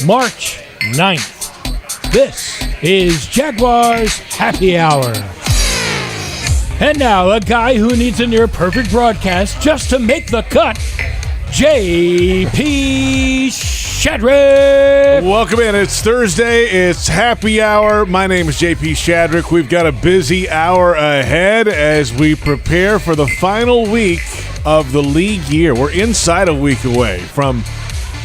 March 9th. This is Jaguars Happy Hour. And now, a guy who needs a near-perfect broadcast just to make the cut, J.P. Shadrick. Welcome in. It's Thursday. It's Happy Hour. My name is J.P. Shadrick. We've got a busy hour ahead as we prepare for the final week of the league year. We're inside a week away from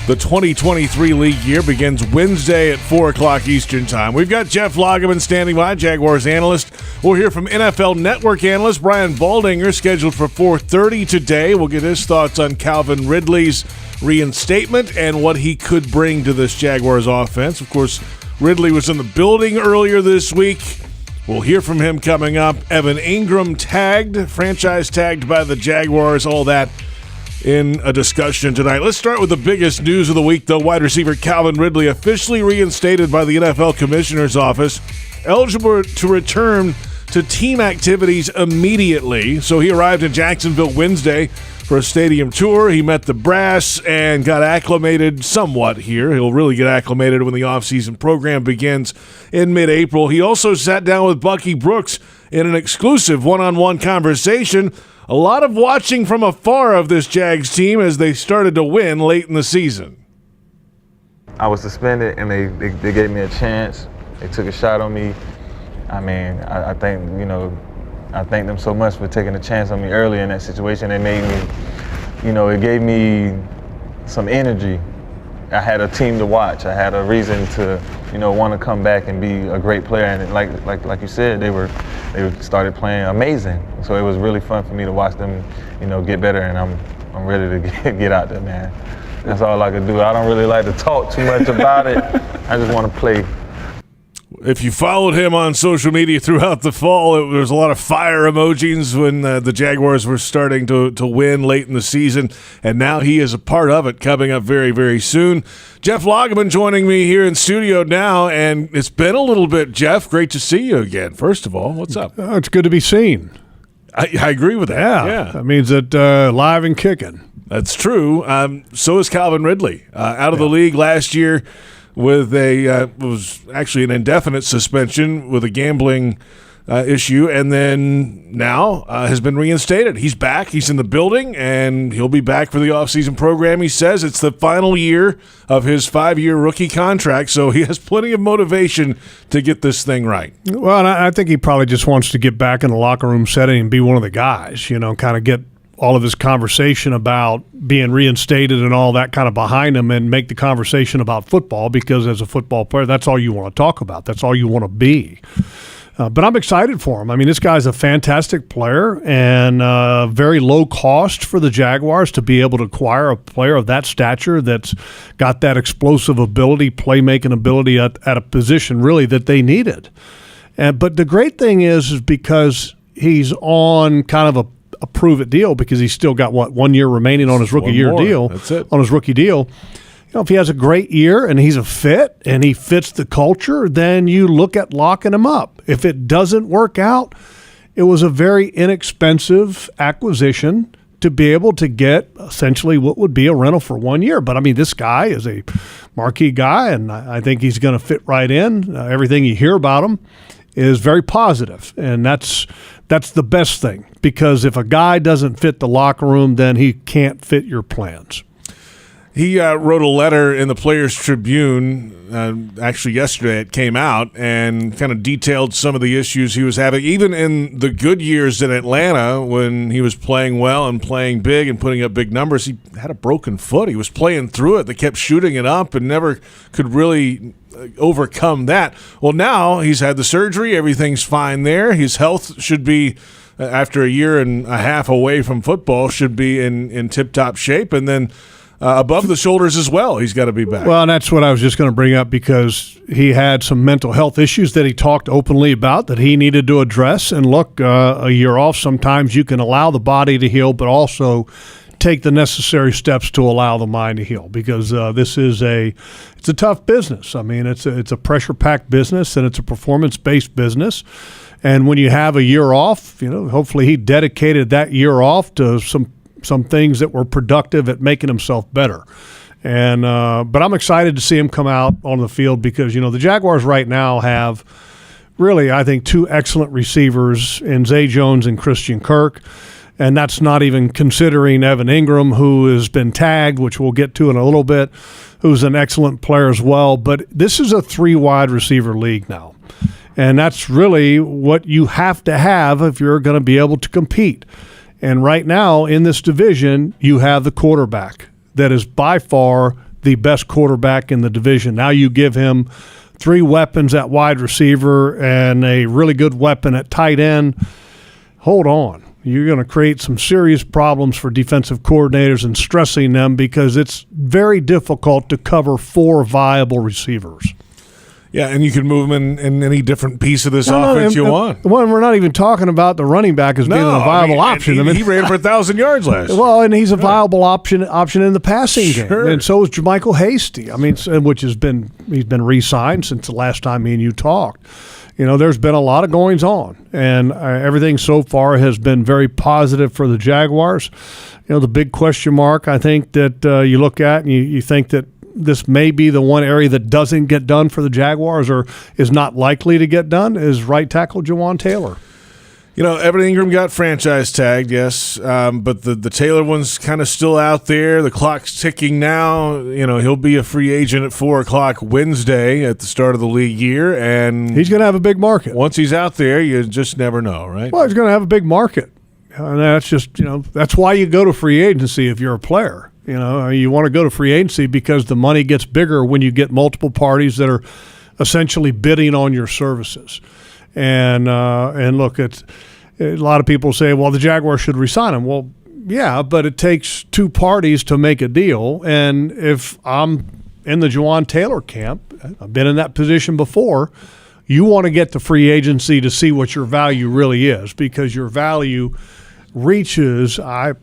the 2023 league year. Begins Wednesday at 4 o'clock Eastern Time. We've got Jeff Lageman standing by, Jaguars analyst. We'll hear from NFL Network analyst Brian Baldinger, scheduled for 4:30 today. We'll get his thoughts on Calvin Ridley's reinstatement and what he could bring to this Jaguars offense. Of course, Ridley was in the building earlier this week. We'll hear from him coming up. Evan Engram franchise tagged by the Jaguars, all that in a discussion tonight. Let's start with the biggest news of the week, though. Wide receiver Calvin Ridley officially reinstated by the NFL Commissioner's Office, eligible to return to team activities immediately. So he arrived in Jacksonville Wednesday for a stadium tour. He met the brass and got acclimated somewhat here. He'll really get acclimated when the offseason program begins in mid-April. He also sat down with Bucky Brooks in an exclusive one-on-one conversation. A lot of watching from afar of this Jags team as they started to win late in the season. I was suspended, and they gave me a chance. They took a shot on me. I mean, I think, I thank them so much for taking a chance on me early in that situation. They made me, it gave me some energy. I had a team to watch. I had a reason to, want to come back and be a great player. And like you said, they started playing amazing. So it was really fun for me to watch them, get better. And I'm ready to get out there, man. That's all I could do. I don't really like to talk too much about it. I just want to play. If you followed him on social media throughout the fall, there was a lot of fire emojis when the Jaguars were starting to win late in the season, and now he is a part of it coming up very, very soon. Jeff Lageman joining me here in studio now, and it's been a little bit, Jeff. Great to see you again, first of all. What's up? It's good to be seen. I agree with that. Yeah. That means that live and kicking. That's true. So is Calvin Ridley. Out of the league last year with was actually an indefinite suspension with a gambling issue, and then now has been reinstated. He's back. He's in the building, and he'll be back for the offseason program. He says it's the final year of his 5-year rookie contract, so he has plenty of motivation to get this thing right. Well, and I think he probably just wants to get back in the locker room setting and be one of the guys, kind of get all of his conversation about being reinstated and all that kind of behind him and make the conversation about football, because as a football player, that's all you want to talk about. That's all you want to be. But I'm excited for him. I mean, this guy's a fantastic player and very low cost for the Jaguars to be able to acquire a player of that stature that's got that explosive ability, playmaking ability at a position really that they needed. But the great thing is because he's on kind of a prove-it deal, because he's still got 1 year remaining on his rookie year deal. That's it. On his rookie deal. If he has a great year and he's a fit and he fits the culture, then you look at locking him up. If it doesn't work out, it was a very inexpensive acquisition to be able to get essentially what would be a rental for 1 year. But, I mean, this guy is a marquee guy, and I think he's going to fit right in. Everything you hear about him is very positive, and that's the best thing, because if a guy doesn't fit the locker room, then he can't fit your plans. He wrote a letter in the Players Tribune, actually yesterday it came out, and kind of detailed some of the issues he was having, even in the good years in Atlanta when he was playing well and playing big and putting up big numbers. He had a broken foot. He was playing through it. They kept shooting it up and never could really overcome that. Well, now he's had the surgery. Everything's fine there. His health should be, after a year and a half away from football, should be in tip-top shape. And then above the shoulders as well, he's got to be back. Well, and that's what I was just going to bring up, because he had some mental health issues that he talked openly about that he needed to address. And look, a year off, sometimes you can allow the body to heal, but also take the necessary steps to allow the mind to heal, because this is it's a tough business. I mean, it's a pressure-packed business, and it's a performance-based business. And when you have a year off, hopefully he dedicated that year off to some things that were productive at making himself better. And but I'm excited to see him come out on the field because, the Jaguars right now have really, I think, two excellent receivers in Zay Jones and Christian Kirk. And that's not even considering Evan Engram, who has been tagged, which we'll get to in a little bit, who's an excellent player as well. But this is a 3 wide receiver league now. And that's really what you have to have if you're going to be able to compete. And right now in this division, you have the quarterback that is by far the best quarterback in the division. Now you give him 3 weapons at wide receiver and a really good weapon at tight end. Hold on. You're going to create some serious problems for defensive coordinators and stressing them because it's very difficult to cover 4 viable receivers. Yeah, and you can move them in any different piece of this offense you want. Well, we're not even talking about the running back as being a viable option. He ran for 1,000 yards last year. Well, and he's a viable option in the passing game. And so is Jermichael Hasty. I mean, which he's been re-signed since the last time me and you talked. There's been a lot of goings on, and everything so far has been very positive for the Jaguars. The big question mark, I think, that you look at and you think that this may be the one area that doesn't get done for the Jaguars or is not likely to get done is right tackle Jawan Taylor. Evan Engram got franchise tagged, yes, but the Taylor one's kind of still out there. The clock's ticking now. He'll be a free agent at 4 o'clock Wednesday at the start of the league year, and he's going to have a big market. Once he's out there, you just never know, right? Well, he's going to have a big market, and that's just that's why you go to free agency if you're a player. You want to go to free agency because the money gets bigger when you get multiple parties that are essentially bidding on your services. And look, it's a lot of people say, well, the Jaguars should re-sign him. Well, yeah, but it takes 2 parties to make a deal. And if I'm in the Jawan Taylor camp, I've been in that position before, you want to get to free agency to see what your value really is because your value reaches, I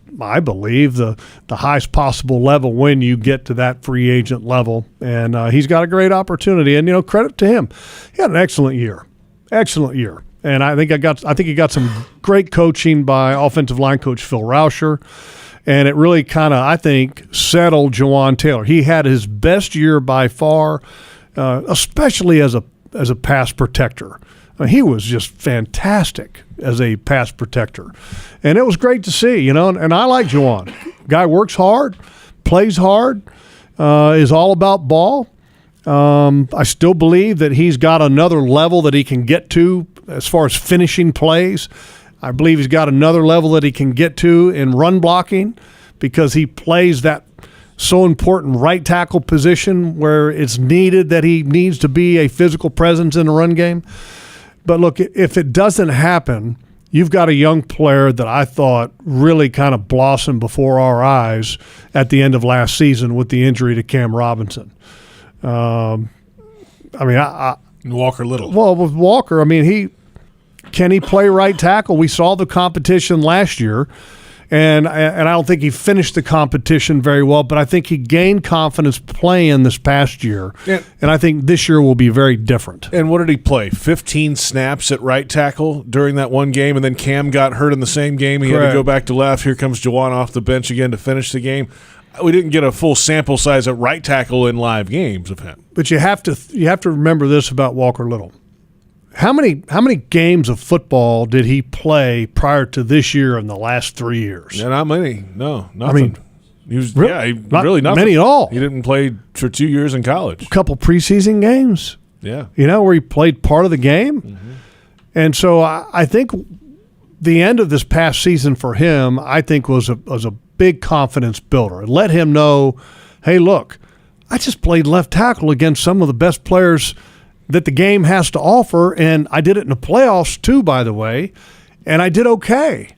believe, the highest possible level when you get to that free agent level. And he's got a great opportunity. And, credit to him. He had an excellent year. And I think he got some great coaching by offensive line coach Phil Rauscher. And it really kind of, I think, settled Jawan Taylor. He had his best year by far, especially as a pass protector. I mean, he was just fantastic as a pass protector. And it was great to see, and I like Jawan. Guy works hard, plays hard, is all about ball. I still believe that he's got another level that he can get to as far as finishing plays. I believe he's got another level that he can get to in run blocking because he plays that so important right tackle position where it's needed that he needs to be a physical presence in the run game. But look, if it doesn't happen, you've got a young player that I thought really kind of blossomed before our eyes at the end of last season with the injury to Cam Robinson. Walker Little. Well, with Walker, can he play right tackle? We saw the competition last year, and I don't think he finished the competition very well, but I think he gained confidence playing this past year, and I think this year will be very different. And what did he play? 15 snaps at right tackle during that one game, and then Cam got hurt in the same game. He had to go back to left. Here comes Jawan off the bench again to finish the game. We didn't get a full sample size at right tackle in live games of him. But you have to remember this about Walker Little. How many games of football did he play prior to this year in the last 3 years? Yeah, not many. No, nothing. Really nothing. Many at all. He didn't play for 2 years in college. A couple preseason games. Yeah. Where he played part of the game. Mm-hmm. And so I think the end of this past season for him, I think was a big confidence builder. It let him know, hey, look, I just played left tackle against some of the best players that the game has to offer, and I did it in the playoffs too, by the way, and I did okay.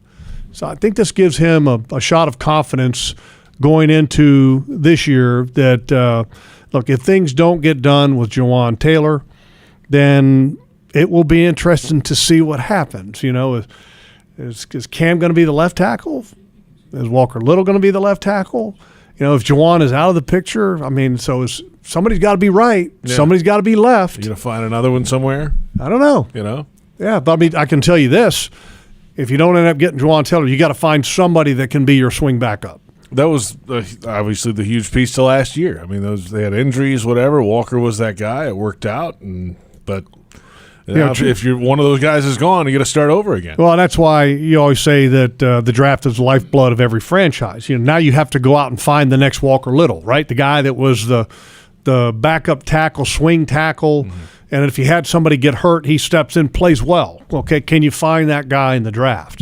So I think this gives him a shot of confidence going into this year that, look, if things don't get done with Jawan Taylor, then it will be interesting to see what happens. Is Cam going to be the left tackle? Is Walker Little going to be the left tackle? If Jawan is out of the picture, somebody's got to be right. Yeah. Somebody's got to be left. You going to find another one somewhere? I don't know. Yeah, but I can tell you this. If you don't end up getting Jawan Taylor, you got to find somebody that can be your swing backup. That was obviously the huge piece to last year. I mean, they had injuries, whatever. Walker was that guy. It worked out, but if you're one of those guys is gone, you got to start over again. Well, that's why you always say that the draft is the lifeblood of every franchise. Now you have to go out and find the next Walker Little, right? The guy that was the backup tackle, swing tackle, and if you had somebody get hurt, he steps in, plays well. Okay, can you find that guy in the draft?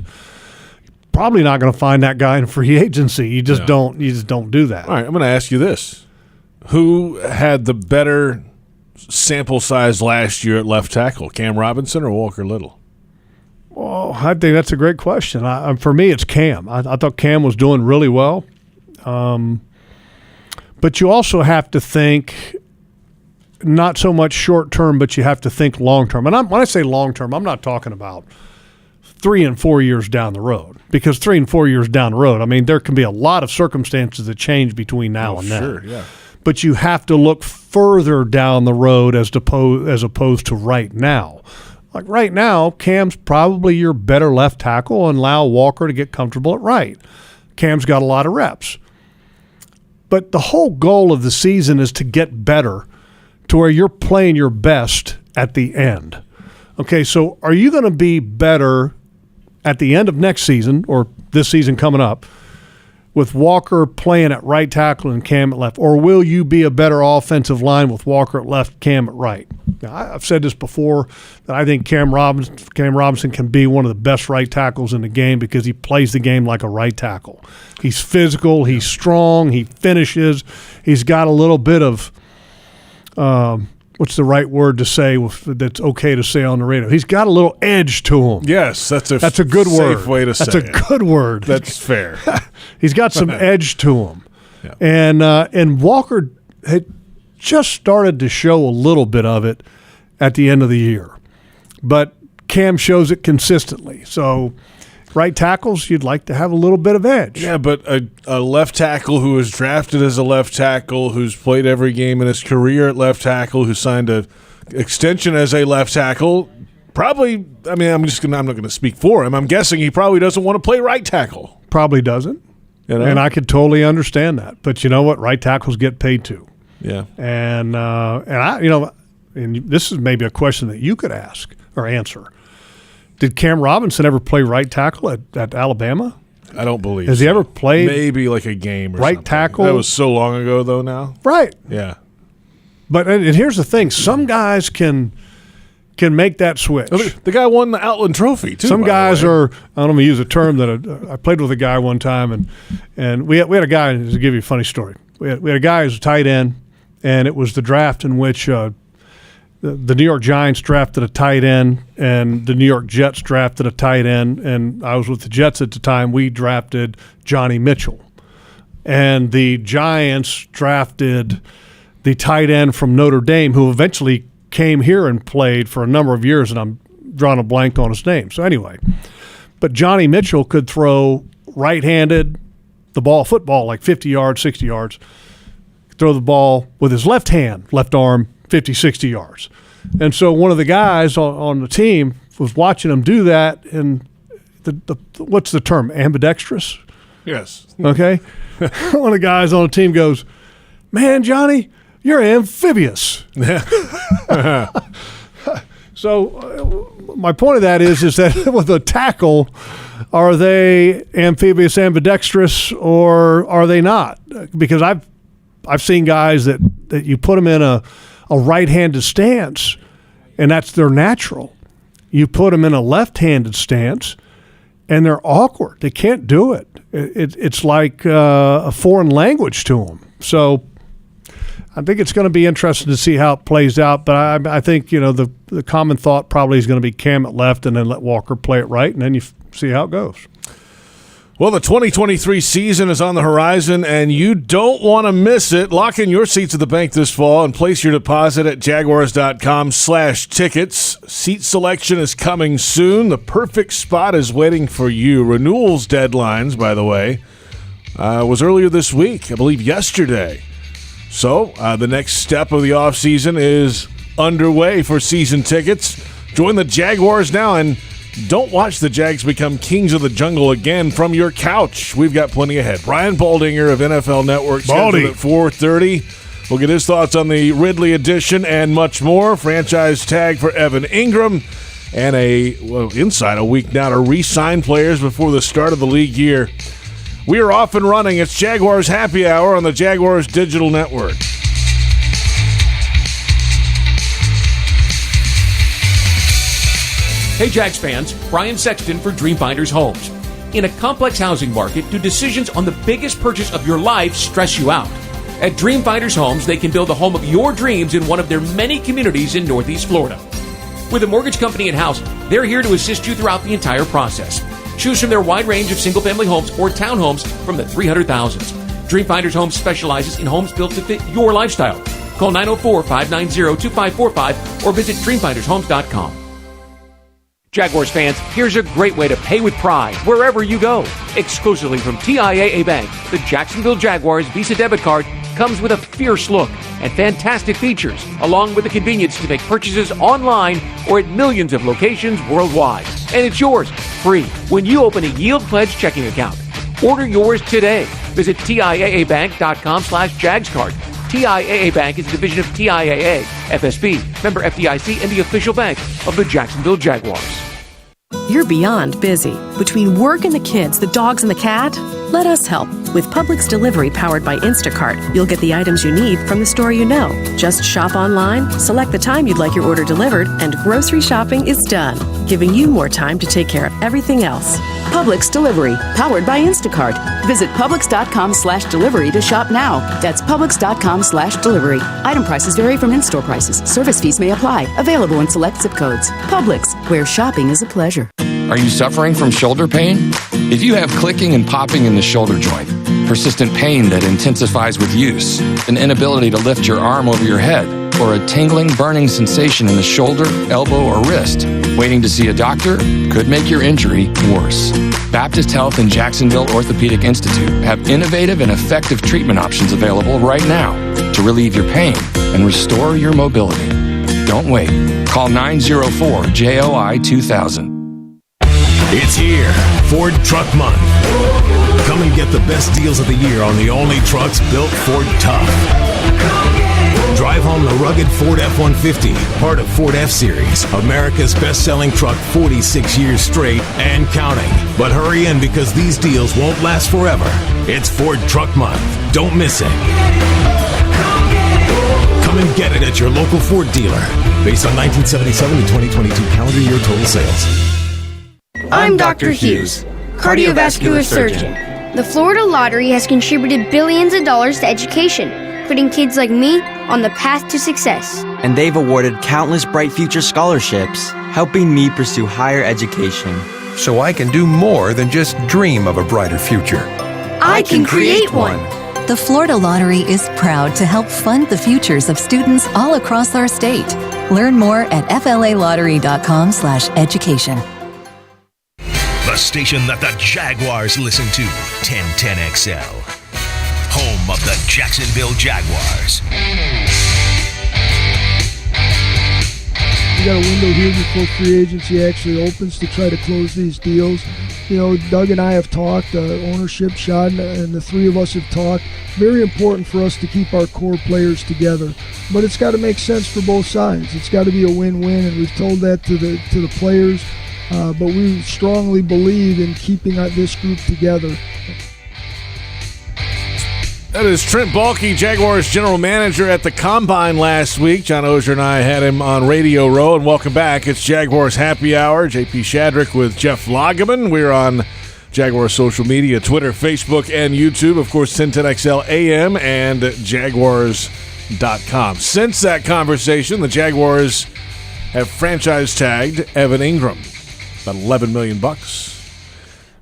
Probably not going to find that guy in free agency. You just don't do that. All right, I'm going to ask you this. Who had the better sample size last year at left tackle, Cam Robinson or Walker Little? Well, I think that's a great question. For me, it's Cam. I thought Cam was doing really well. But you also have to think not so much short term, but you have to think long term. And when I say long term, I'm not talking about 3 and 4 years down the road, because 3 and 4 years down the road, I mean, there can be a lot of circumstances that change between now and then. Sure, yeah. But you have to look further down the road as opposed to right now. Like right now, Cam's probably your better left tackle, and allow Walker to get comfortable at right. Cam's got a lot of reps. But the whole goal of the season is to get better to where you're playing your best at the end. Okay, so are you going to be better at the end of next season or this season coming up with Walker playing at right tackle and Cam at left? Or will you be a better offensive line with Walker at left, Cam at right? Now, I've said this before, that I think Cam Robinson can be one of the best right tackles in the game because he plays the game like a right tackle. He's physical, he's strong, he finishes. He's got a little bit of what's the right word to say that's okay to say on the radio? He's got a little edge to him. Yes, that's a good word. Safe way to say it. That's a good word. That's fair. He's got some edge to him. Yeah. And Walker had just started to show a little bit of it at the end of the year. But Cam shows it consistently. So right tackles, you'd like to have a little bit of edge. Yeah, but a left tackle who was drafted as a left tackle, who's played every game in his career at left tackle, who signed an extension as a left tackle, probably, I mean, I'm not going to speak for him. I'm guessing he probably doesn't want to play right tackle. Probably doesn't. You know? And I could totally understand that. But you know what? Right tackles get paid too. Yeah. And this is maybe a question that you could ask or answer. Did Cam Robinson ever play right tackle at Alabama? I don't believe Has he ever played maybe like a game or right something. tackle? That was so long ago, though, now. Right. Yeah. But and here's the thing. Some guys can make that switch. The guy won the Outland Trophy, too. Some guys are, I don't want to use a term that I played with a guy one time, and we had a guy, to give you a funny story. We had a guy who was a tight end, and it was the draft in which the New York Giants drafted a tight end, and the New York Jets drafted a tight end, and I was with the Jets at the time. We drafted Johnny Mitchell. And the Giants drafted the tight end from Notre Dame, who eventually came here and played for a number of years, and I'm drawing a blank on his name. So anyway, but Johnny Mitchell could throw right-handed, the ball, football, like 50 yards, 60 yards, throw the ball with his left hand, left arm, 50, 60 yards. And so one of the guys on the team was watching him do that, and what's the term, ambidextrous? Yes. Okay. One of the guys on the team goes, "Man, Johnny, you're amphibious." So my point of that is that with a tackle, are they amphibious, ambidextrous, or are they not? Because I've seen guys that you put them in a right-handed stance, and that's their natural. You put them in a left-handed stance, and they're awkward. They can't do it. It's like a foreign language to them. So I think it's going to be interesting to see how it plays out. But I think the common thought probably is going to be Cam at left, and then let Walker play it right, and then you see how it goes. Well, the 2023 season is on the horizon, and you don't want to miss it. Lock in your seats at the bank this fall and place your deposit at jaguars.com/tickets. Seat selection is coming soon. The perfect spot is waiting for you. Renewals deadlines, by the way, was earlier this week, I believe yesterday. So the next step of the offseason is underway for season tickets. Join the Jaguars now and Don't watch the Jags become kings of the jungle again from your couch. We've got plenty ahead. Brian Baldinger of NFL Network scheduled at 4:30. We'll get his thoughts on the Ridley edition and much more. Franchise tag for Evan Engram. And inside a week now to re-sign players before the start of the league year. We are off and running. It's Jaguars Happy Hour on the Jaguars Digital Network. Hey Jags fans, Brian Sexton for Dreamfinders Homes. In a complex housing market, do decisions on the biggest purchase of your life stress you out? At Dreamfinders Homes, they can build the home of your dreams in one of their many communities in Northeast Florida. With a mortgage company in-house, they're here to assist you throughout the entire process. Choose from their wide range of single-family homes or townhomes from the 300,000s. Dreamfinders Homes specializes in homes built to fit your lifestyle. Call 904-590-2545 or visit dreamfindershomes.com. Jaguars fans, here's a great way to pay with pride wherever you go. Exclusively from TIAA Bank, the Jacksonville Jaguars Visa debit card comes with a fierce look and fantastic features, along with the convenience to make purchases online or at millions of locations worldwide. And it's yours, free, when you open a Yield Pledge checking account. Order yours today. Visit TIAABank.com/JagsCard. TIAA Bank is a division of TIAA, FSB, member FDIC, and the official bank of the Jacksonville Jaguars. You're beyond busy. Between work and the kids, the dogs and the cat, let us help. With Publix Delivery powered by Instacart, you'll get the items you need from the store you know. Just shop online, select the time you'd like your order delivered, and grocery shopping is done, giving you more time to take care of everything else. Publix Delivery, powered by Instacart. Visit Publix.com/delivery to shop now. That's Publix.com/delivery. Item prices vary from in-store prices. Service fees may apply. Available in select zip codes. Publix, where shopping is a pleasure. Are you suffering from shoulder pain? If you have clicking and popping in the shoulder joint, persistent pain that intensifies with use, an inability to lift your arm over your head, or a tingling, burning sensation in the shoulder, elbow, or wrist, waiting to see a doctor could make your injury worse. Baptist Health and Jacksonville Orthopedic Institute have innovative and effective treatment options available right now to relieve your pain and restore your mobility. Don't wait. Call 904-JOI-2000. It's here, Ford Truck Month. Come and get the best deals of the year on the only trucks built Ford tough. Drive home the rugged Ford F-150, part of Ford F-Series, America's best-selling truck 46 years straight and counting. But hurry in because these deals won't last forever. It's Ford Truck Month. Don't miss it. Come and get it at your local Ford dealer. Based on 1977 to 2022 calendar year total sales. I'm Dr. Hughes, cardiovascular surgeon. The Florida Lottery has contributed billions of dollars to education, putting kids like me on the path to success. And they've awarded countless Bright Future scholarships, helping me pursue higher education. So I can do more than just dream of a brighter future. I can create one. The Florida Lottery is proud to help fund the futures of students all across our state. Learn more at flalottery.com/education. The station that the Jaguars listen to, 1010XL. Home of the Jacksonville Jaguars. We got a window here before free agency actually opens to try to close these deals. You know, Doug and I have talked, ownership, Shad, and the three of us have talked. Very important for us to keep our core players together. But it's got to make sense for both sides. It's got to be a win-win, and we've told that to the players. But we strongly believe in keeping this group together. That is Trent Baalke, Jaguars general manager at the Combine last week. John Oehser and I had him on Radio Row, and welcome back. It's Jaguars Happy Hour. JP Shadrick with Jeff Lageman. We're on Jaguars social media, Twitter, Facebook, and YouTube. Of course, 1010XL AM and Jaguars.com. Since that conversation, the Jaguars have franchise tagged Evan Engram. About $11 million.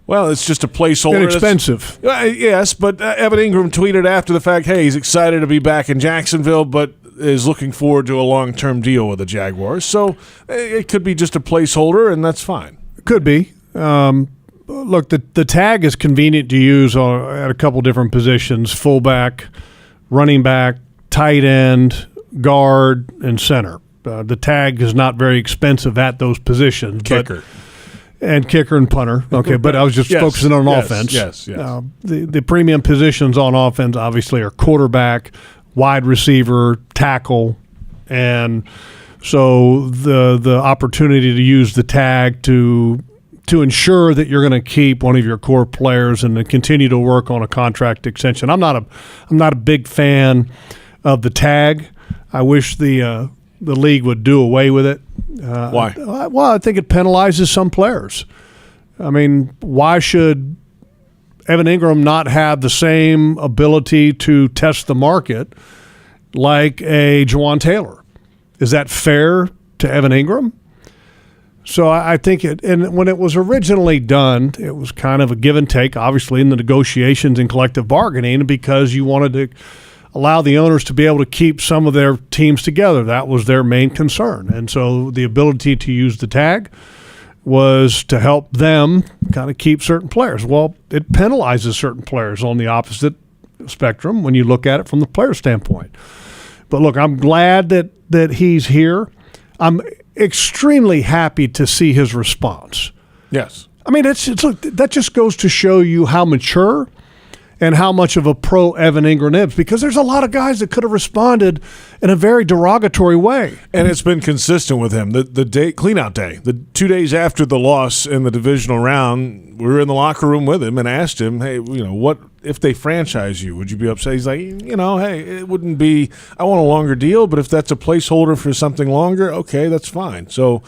Well, it's just a placeholder. Inexpensive. Yes, but Evan Engram tweeted after the fact, hey, he's excited to be back in Jacksonville, but is looking forward to a long-term deal with the Jaguars. So it could be just a placeholder, and that's fine. Could be. Look, the tag is convenient to use at a couple different positions: fullback, running back, tight end, guard, and center. The tag is not very expensive at those positions. Kicker. and kicker and punter. Okay, but I was just focusing on offense. Yes. The premium positions on offense obviously are quarterback, wide receiver, tackle, and so the opportunity to use the tag to ensure that you're going to keep one of your core players and to continue to work on a contract extension. I'm not a big fan of the tag. I wish the league would do away with it. Why? Well, I think it penalizes some players. I mean, why should Evan Engram not have the same ability to test the market like a Jawan Taylor? Is that fair to Evan Engram? So I think and when it was originally done, it was kind of a give and take, obviously, in the negotiations and collective bargaining, because you wanted to allow the owners to be able to keep some of their teams together. That was their main concern. And so the ability to use the tag was to help them kind of keep certain players. Well, it penalizes certain players on the opposite spectrum when you look at it from the player standpoint. But look, I'm glad that he's here. I'm extremely happy to see his response. Yes. I mean, look, that just goes to show you how mature and how much of a pro Evan Engram is, because there's a lot of guys that could have responded in a very derogatory way. And it's been consistent with him. The day cleanout day, the 2 days after the loss in the divisional round, we were in the locker room with him and asked him, hey, what if they franchise you? Would you be upset? He's like, hey, it wouldn't be, I want a longer deal, but if that's a placeholder for something longer, okay, that's fine. So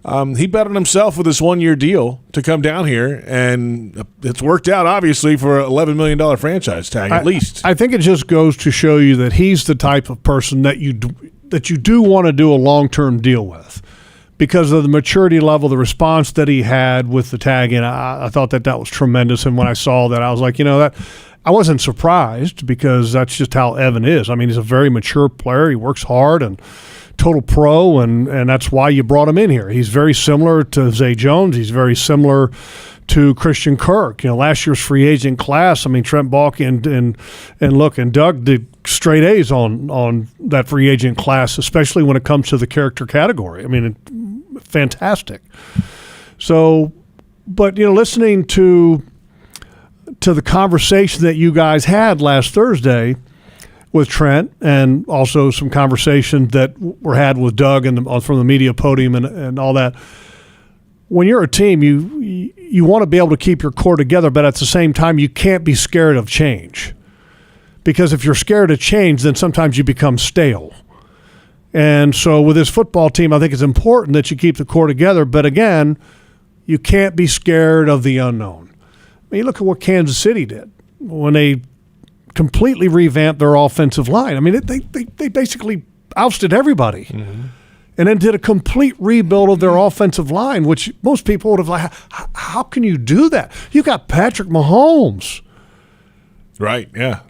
he bet on himself with this 1 year deal to come down here, and it's worked out, obviously, for an $11 million franchise tag at least. I think it just goes to show you that he's the type of person that you do want to do a long-term deal with, because of the maturity level, the response that he had with the tag. And I thought that was tremendous. And when I saw that, I was like, that I wasn't surprised, because that's just how Evan is. I mean, he's a very mature player. He works hard and total pro, and that's why you brought him in here. He's very similar to Zay Jones. He's very similar to Christian Kirk. Last year's free agent class, I mean, Trent Baalke and Doug did straight A's on that free agent class, especially when it comes to the character category. I mean, fantastic. So, but, listening to the conversation that you guys had last Thursday with Trent, and also some conversations that were had with Doug and from the media podium and all that. When you're a team, you want to be able to keep your core together, but at the same time, you can't be scared of change. Because if you're scared of change, then sometimes you become stale. And so with this football team, I think it's important that you keep the core together, but again, you can't be scared of the unknown. I mean, look at what Kansas City did when they completely revamped their offensive line. I mean, they basically ousted everybody, and then did a complete rebuild of their offensive line, which most people would have like, how can you do that? You got Patrick Mahomes. Right, yeah.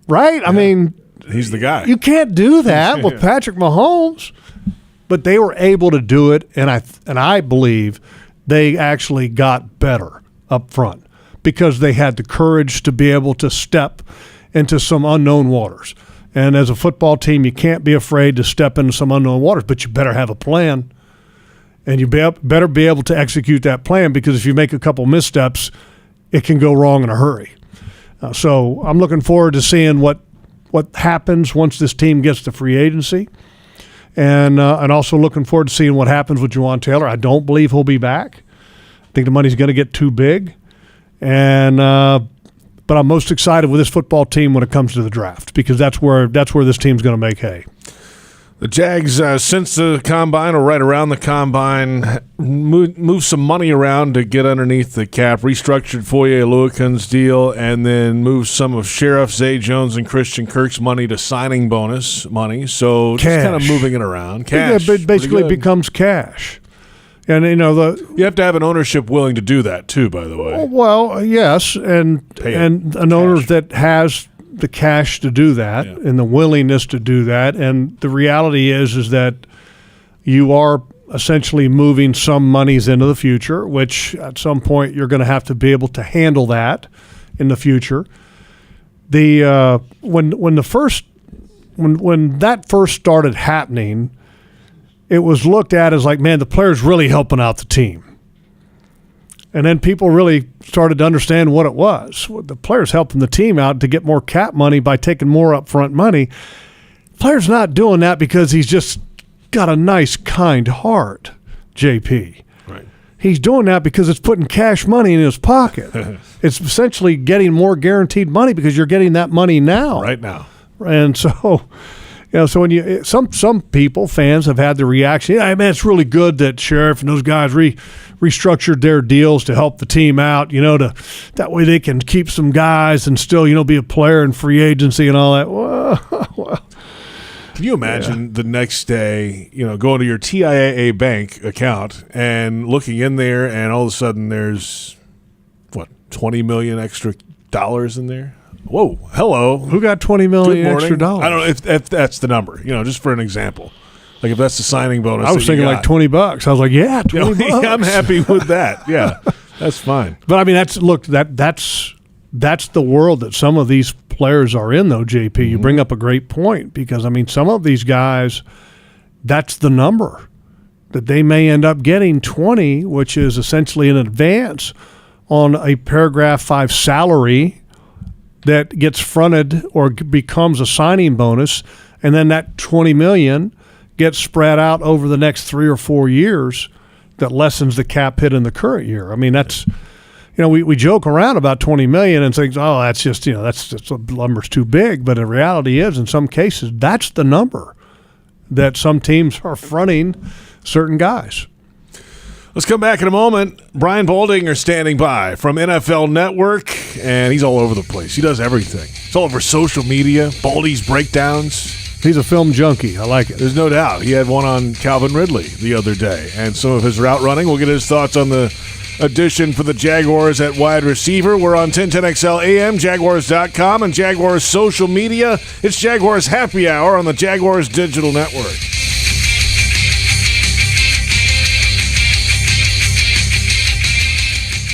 Right? I mean, he's the guy. You can't do that with Patrick Mahomes. But they were able to do it, and I believe they actually got better up front, because they had the courage to be able to step into some unknown waters. And as a football team, you can't be afraid to step into some unknown waters, but you better have a plan. And you better be able to execute that plan, because if you make a couple missteps, it can go wrong in a hurry. So I'm looking forward to seeing what happens once this team gets to free agency. And also looking forward to seeing what happens with Jawan Taylor. I don't believe he'll be back. I think the money's going to get too big. But I'm most excited with this football team when it comes to the draft, because that's where this team's going to make hay. The Jags, since the combine or right around the combine, moved some money around to get underneath the cap, restructured Foye Oluokun's deal, and then moved some of Sheriff, Zay Jones, and Christian Kirk's money to signing bonus money. So cash. Just kind of moving it around. Cash. Yeah, it basically becomes cash. And you have to have an ownership willing to do that too, by the way. Well, yes, and an owner that has the cash to do that, and the willingness to do that. And the reality is that you are essentially moving some monies into the future, which at some point you're going to have to be able to handle that in the future. When that first started happening, it was looked at as like, man, the player's really helping out the team. And then people really started to understand what it was. The players helping the team out to get more cap money by taking more upfront money. Player's not doing that because he's just got a nice, kind heart, JP. Right. He's doing that because it's putting cash money in his pocket. It's essentially getting more guaranteed money because you're getting that money now. Right now. And so, so when you some people, fans, have had the reaction, yeah, man, it's really good that Sheriff and those guys restructured their deals to help the team out, that way they can keep some guys and still, be a player in free agency and all that. Well, can you imagine the next day, going to your TIAA bank account and looking in there, and all of a sudden there's, $20 million extra dollars in there? Whoa, hello. Who got $20 million extra dollars? I don't know if that's the number, just for an example. Like if that's the signing bonus. I was thinking like $20. I was like, yeah, $20. I'm happy with that. Yeah, that's fine. But I mean, that's the world that some of these players are in, though, JP. Mm-hmm. You bring up a great point because, I mean, some of these guys, that's the number that they may end up getting 20, which is essentially an advance on a paragraph 5 salary that gets fronted or becomes a signing bonus, and then that $20 million gets spread out over the next 3 or 4 years that lessens the cap hit in the current year. I mean, that's, we joke around about $20 million and think, oh, that's just, the number's too big. But the reality is, in some cases, that's the number that some teams are fronting certain guys. Let's come back in a moment. Brian Baldinger standing by from NFL Network, and he's all over the place. He does everything. It's all over social media, Baldy's breakdowns. He's a film junkie. I like it. There's no doubt. He had one on Calvin Ridley the other day, and some of his route running. We'll get his thoughts on the addition for the Jaguars at wide receiver. We're on 1010XL AM, Jaguars.com, and Jaguars social media. It's Jaguars Happy Hour on the Jaguars Digital Network.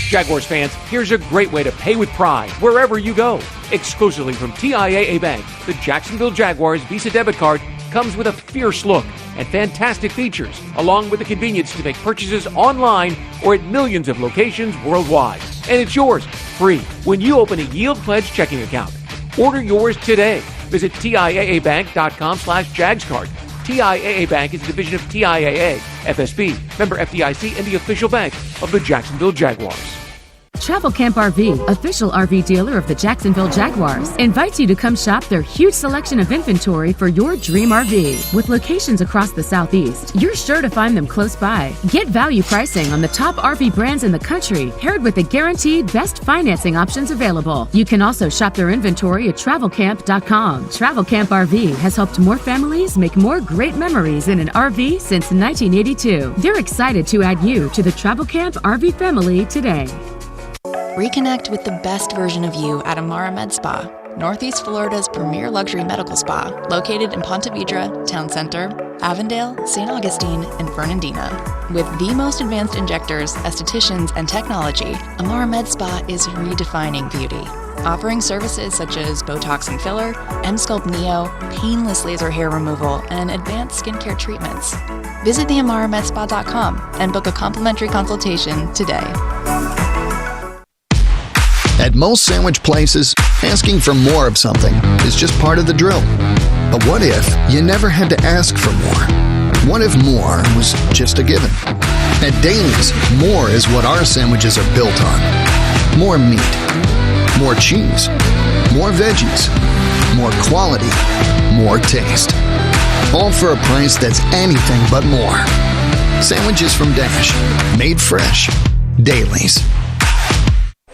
Jaguars fans, here's a great way to pay with pride wherever you go. Exclusively from TIAA Bank, the Jacksonville Jaguars Visa debit card comes with a fierce look and fantastic features, along with the convenience to make purchases online or at millions of locations worldwide. And it's yours, free, when you open a Yield Pledge checking account. Order yours today. Visit TIAABank.com/JagsCard. TIAA Bank is a division of TIAA, FSB, member FDIC, and the official bank of the Jacksonville Jaguars. Travel Camp RV, official RV dealer of the Jacksonville Jaguars, invites you to come shop their huge selection of inventory for your dream RV. With locations across the Southeast, you're sure to find them close by. Get value pricing on the top RV brands in the country, paired with the guaranteed best financing options available. You can also shop their inventory at travelcamp.com. Travel Camp RV has helped more families make more great memories in an RV since 1982. They're excited to add you to the Travel Camp RV family today. Reconnect with the best version of you at Amara Med Spa, Northeast Florida's premier luxury medical spa, located in Ponte Vedra, Town Center, Avondale, St. Augustine, and Fernandina. With the most advanced injectors, estheticians, and technology, Amara Med Spa is redefining beauty, offering services such as Botox and filler, M-Sculpt Neo, painless laser hair removal, and advanced skincare treatments. Visit theamaramedspa.com and book a complimentary consultation today. At most sandwich places, asking for more of something is just part of the drill. But what if you never had to ask for more? What if more was just a given? At Dailies, more is what our sandwiches are built on. More meat, more cheese, more veggies, more quality, more taste. All for a price that's anything but more. Sandwiches from Dash, made fresh. Dailies.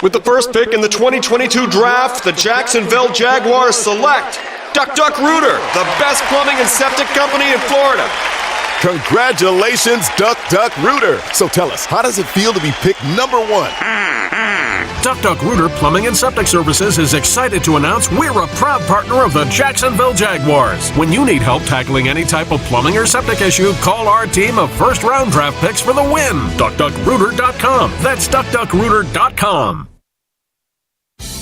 With the first pick in the 2022 draft, the Jacksonville Jaguars select Duck Duck Rooter, the best plumbing and septic company in Florida. Congratulations, Duck Duck Rooter. So tell us, how does it feel to be picked number one? Duck Duck Rooter Plumbing and Septic Services is excited to announce we're a proud partner of the Jacksonville Jaguars. When you need help tackling any type of plumbing or septic issue, call our team of first-round draft picks for the win. DuckDuckRooter.com. That's DuckDuckRooter.com.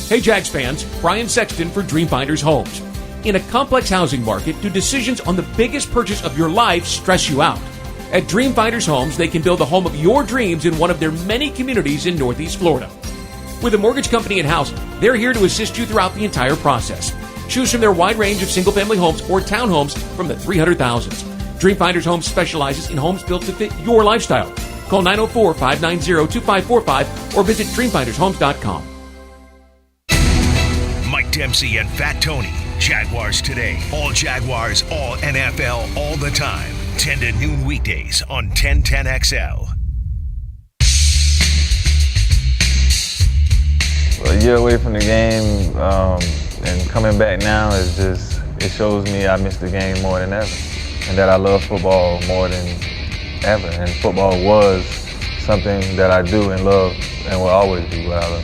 Hey Jags fans, Brian Sexton for Dreamfinders Homes. In a complex housing market, do decisions on the biggest purchase of your life stress you out? At Dreamfinders Homes, they can build the home of your dreams in one of their many communities in Northeast Florida. With a mortgage company in-house, they're here to assist you throughout the entire process. Choose from their wide range of single-family homes or townhomes from the 300,000s. Dreamfinders Homes specializes in homes built to fit your lifestyle. Call 904-590-2545 or visit dreamfindershomes.com. Mike Dempsey and Fat Tony. Jaguars Today. All Jaguars, all NFL, all the time. 10 to noon weekdays on 1010XL. Well, a year away from the game and coming back now is just, it shows me I miss the game more than ever and that I love football more than ever. And football was something that I do and love and will always be what I love.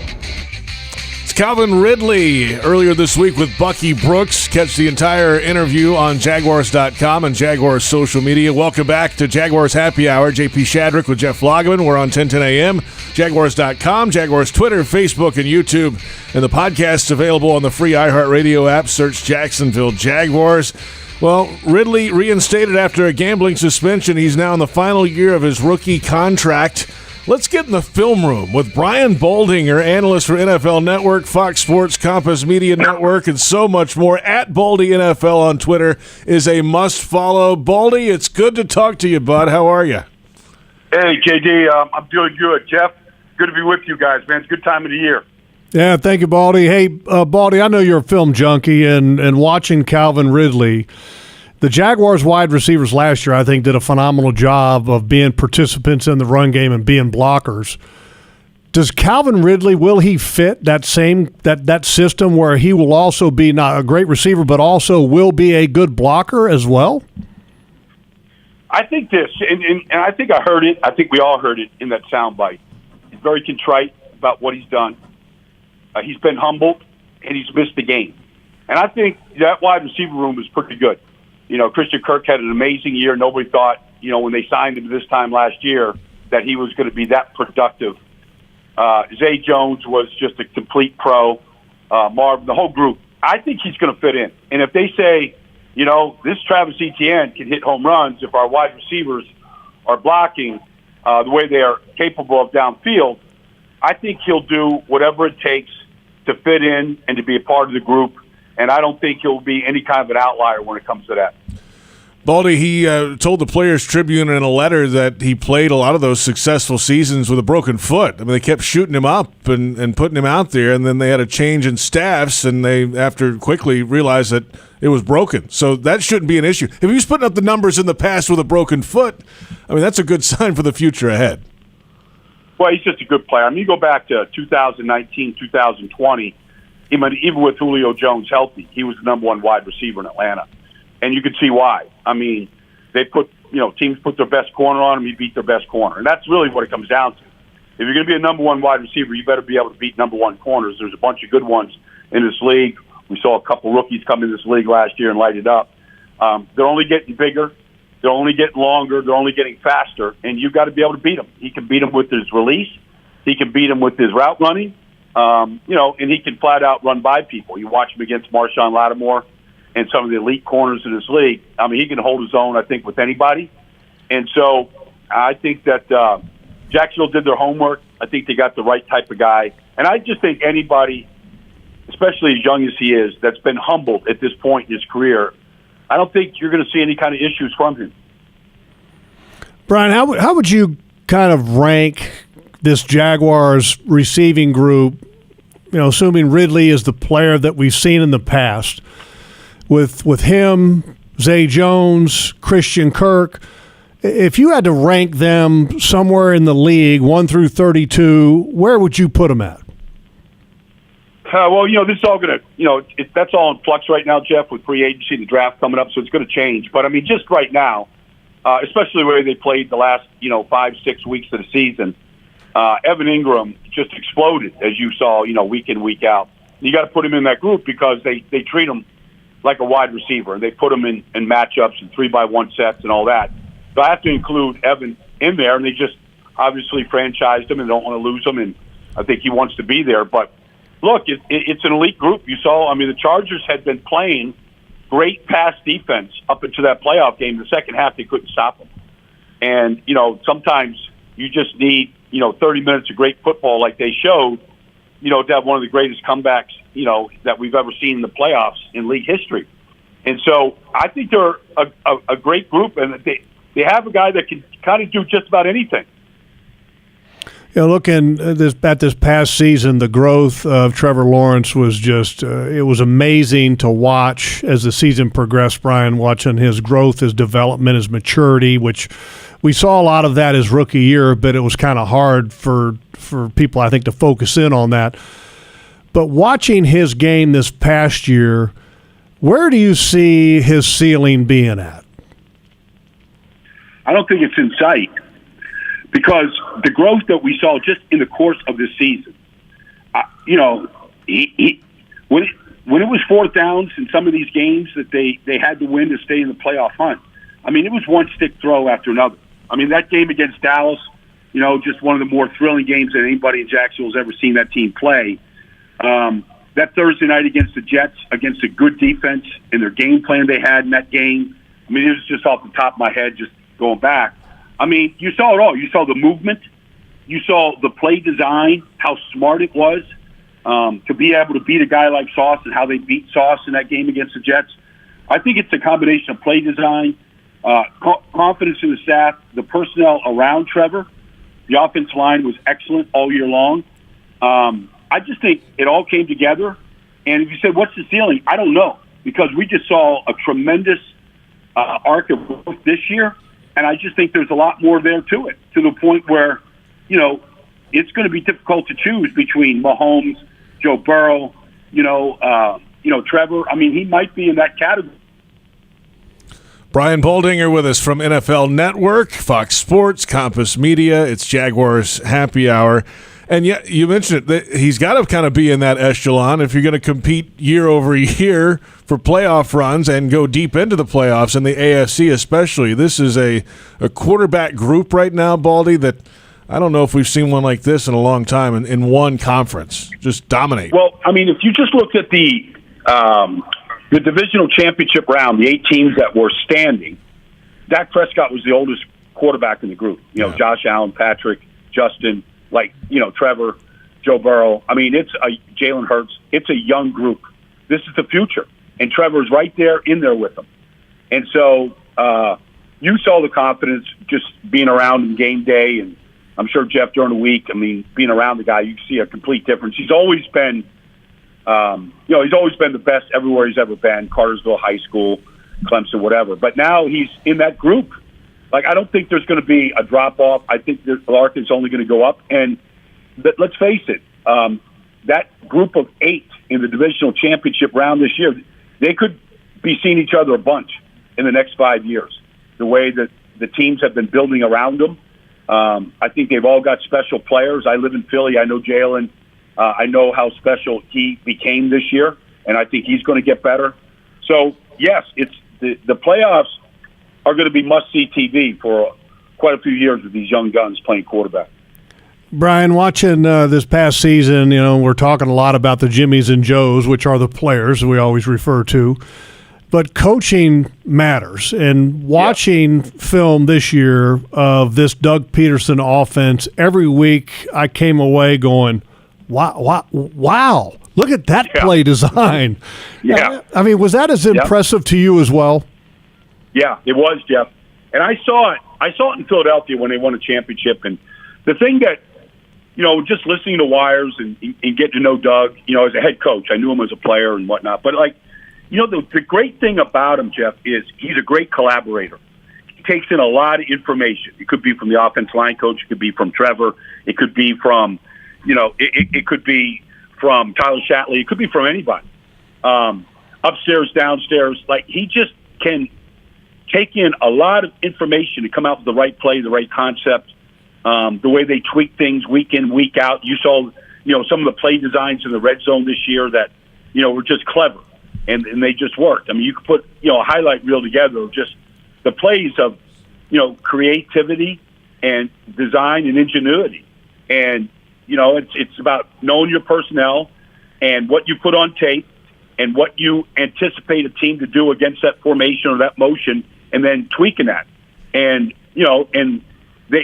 Calvin Ridley earlier this week with Bucky Brooks. Catch the entire interview on Jaguars.com and Jaguars social media. Welcome back to Jaguars Happy Hour. JP Shadrick with Jeff Lageman. We're on 1010 AM, Jaguars.com, Jaguars Twitter, Facebook, and YouTube. And the podcast's available on the free iHeartRadio app. Search Jacksonville Jaguars. Well, Ridley reinstated after a gambling suspension. He's now in the final year of his rookie contract. Let's get in the film room with Brian Baldinger, analyst for NFL Network, Fox Sports, Compass Media Network, and so much more. At Baldy NFL on Twitter is a must-follow. Baldy, it's good to talk to you, bud. How are you? Hey, JD. I'm doing good. Jeff, good to be with you guys, man. It's a good time of the year. Yeah, thank you, Baldy. Hey, Baldy, I know you're a film junkie, and watching Calvin Ridley, the Jaguars wide receivers last year, I think, did a phenomenal job of being participants in the run game and being blockers. Does Calvin Ridley, will he fit that same that system where he will also be not a great receiver, but also will be a good blocker as well? I think this, and I think I heard it. I think we all heard it in that soundbite. He's very contrite about what he's done. He's been humbled, and he's missed the game. And I think that wide receiver room is pretty good. You know, Christian Kirk had an amazing year. Nobody thought, you know, when they signed him this time last year that he was going to be that productive. Zay Jones was just a complete pro. Marvin, the whole group. I think he's going to fit in. And if they say, you know, this Travis Etienne can hit home runs if our wide receivers are blocking the way they are capable of downfield, I think he'll do whatever it takes to fit in and to be a part of the group. And I don't think he'll be any kind of an outlier when it comes to that. Baldy, he told the Players Tribune in a letter that he played a lot of those successful seasons with a broken foot. I mean, they kept shooting him up and putting him out there, and then they had a change in staffs, and they, after quickly, realized that it was broken. So that shouldn't be an issue. If he was putting up the numbers in the past with a broken foot, I mean, that's a good sign for the future ahead. Well, he's just a good player. I mean, you go back to 2019, 2020, even with Julio Jones healthy, he was the number one wide receiver in Atlanta. And you could see why. I mean, teams put their best corner on him, he beat their best corner. And that's really what it comes down to. If you're going to be a number one wide receiver, you better be able to beat number one corners. There's a bunch of good ones in this league. We saw a couple rookies come in this league last year and light it up. They're only getting bigger. They're only getting longer. They're only getting faster. And you've got to be able to beat them. He can beat them with his release. He can beat them with his route running. And he can flat out run by people. You watch him against Marshawn Lattimore and some of the elite corners in this league. I mean, he can hold his own, I think, with anybody. And so I think that Jacksonville did their homework. I think they got the right type of guy. And I just think anybody, especially as young as he is, that's been humbled at this point in his career, I don't think you're going to see any kind of issues from him. Brian, how would you kind of rank this Jaguars receiving group, assuming Ridley is the player that we've seen in the past, with him, Zay Jones, Christian Kirk? If you had to rank them somewhere in the league, 1 through 32, where would you put them at? This is all going to, that's all in flux right now, Jeff, with free agency, the draft coming up, so it's going to change. But, I mean, just right now, especially the way they played the last, 5-6 weeks of the season, Evan Engram just exploded, as you saw, week in, week out. You got to put him in that group because they treat him like a wide receiver. They put him in matchups and 3-by-1 sets and all that. So I have to include Evan in there, and they just obviously franchised him and don't want to lose him, and I think he wants to be there. But, look, it's an elite group. You saw, the Chargers had been playing great pass defense up into that playoff game. The second half, they couldn't stop them. And, sometimes you just need, 30 minutes of great football like they showed, to have one of the greatest comebacks, that we've ever seen in the playoffs in league history. And so I think they're a great group, and they have a guy that can kind of do just about anything. Looking at this past season, the growth of Trevor Lawrence was just it was amazing to watch as the season progressed, Brian, watching his growth, his development, his maturity, which we saw a lot of that his rookie year, but it was kind of hard for people, I think, to focus in on that. But watching his game this past year, where do you see his ceiling being at? I don't think it's in sight. Because the growth that we saw just in the course of this season, when it was fourth downs in some of these games that they had to win to stay in the playoff hunt, it was one stick throw after another. That game against Dallas, just one of the more thrilling games that anybody in Jacksonville has ever seen that team play. That Thursday night against the Jets, against a good defense and their game plan they had in that game, it was just off the top of my head, just going back. You saw it all. You saw the movement. You saw the play design, how smart it was to be able to beat a guy like Sauce and how they beat Sauce in that game against the Jets. I think it's a combination of play design, confidence in the staff, the personnel around Trevor. The offensive line was excellent all year long. I just think it all came together. And if you said, what's the ceiling? I don't know, because we just saw a tremendous arc of growth this year. And I just think there's a lot more there to it, to the point where, it's going to be difficult to choose between Mahomes, Joe Burrow, Trevor. He might be in that category. Brian Baldinger with us from NFL Network, Fox Sports, Compass Media. It's Jaguars Happy Hour. And yet, you mentioned it, that he's got to kind of be in that echelon if you're going to compete year over year for playoff runs and go deep into the playoffs, in the AFC especially. This is a quarterback group right now, Baldy, that I don't know if we've seen one like this in a long time in one conference. Just dominate. Well, if you just looked at the divisional championship round, the 8 teams that were standing, Dak Prescott was the oldest quarterback in the group. Josh Allen, Patrick, Justin, Trevor, Joe Burrow. It's Jalen Hurts. It's a young group. This is the future. And Trevor's right there in there with them. And so you saw the confidence just being around in game day. And I'm sure Jeff during the week, being around the guy, you see a complete difference. He's always been, he's always been the best everywhere he's ever been, Cartersville High School, Clemson, whatever. But now he's in that group. I don't think there's going to be a drop-off. I think that Larkin's only going to go up. And let's face it, that group of 8 in the divisional championship round this year, they could be seeing each other a bunch in the next 5 years, the way that the teams have been building around them. I think they've all got special players. I live in Philly. I know Jalen. I know how special he became this year, and I think he's going to get better. So, yes, it's the playoffs are going to be must-see TV for quite a few years with these young guns playing quarterback. Brian, watching this past season, we're talking a lot about the Jimmies and Joes, which are the players we always refer to. But coaching matters. And watching film this year of this Doug Pederson offense, every week I came away going, wow, look at that play design. Yeah. Was that as impressive to you as well? Yeah, it was, Jeff. And I saw it in Philadelphia when they won a championship. And the thing that, just listening to Wires and getting to know Doug, as a head coach, I knew him as a player and whatnot. But, the great thing about him, Jeff, is he's a great collaborator. He takes in a lot of information. It could be from the offensive line coach. It could be from Trevor. It could be from, it could be from Tyler Shatley. It could be from anybody. Upstairs, downstairs. He just can take in a lot of information to come out with the right play, the right concept, the way they tweak things week in, week out. You saw, some of the play designs in the red zone this year that, were just clever, and they just worked. You could put, a highlight reel together of just the plays of, creativity and design and ingenuity. And, it's about knowing your personnel and what you put on tape and what you anticipate a team to do against that formation or that motion, and then tweaking that. And and